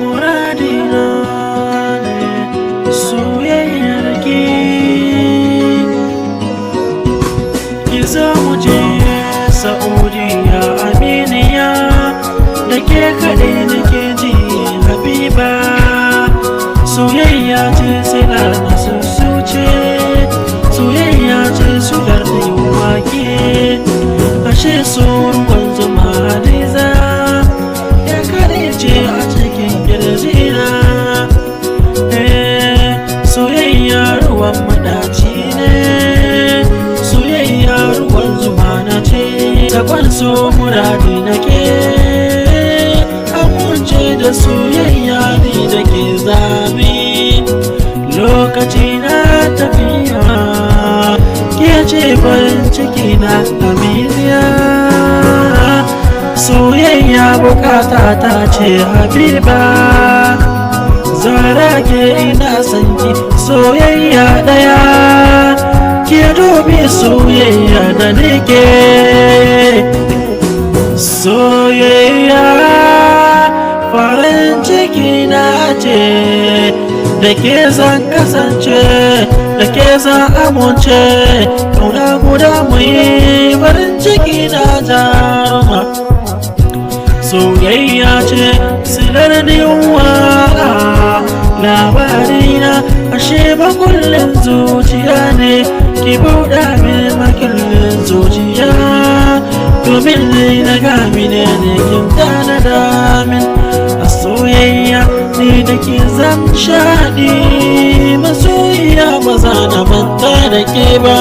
muradina ne soyayya da ke. Kizo mu je Saudiya aminiya, da ke kaɗai nake ji habiba. Soyayya ce ssilar nasusu ce, soyayya ce sugar da yin wake. Ashe so ruwan zuma hadiza, ya kaɗai ce a cikin kirjina. Soyayya ruwan madaci ne, soyayya ruwan zuma na ce. Takwan so muradi nake, amince da soyayya ni da ke zabi. Lokaci na tafiya, ke ce farin ciki na aminiya. Soyayya bukata ta ce habiba, zara ke ina sanki soyayya daya. Ke dubi soyayya da nake, soyayya farin ciki na ce. Da ke zan kasance, da ke zan amince, kauna guda mai farin ciki na jaruma. Soyayya ce silar waka, labarina ashe makulin.zu ciane. Kibuda min makullin zuciya, domin na gami ne kin tanada min. A soyayya ni da ke zan shaɗi, masoyiya ba za na manta da ke ba.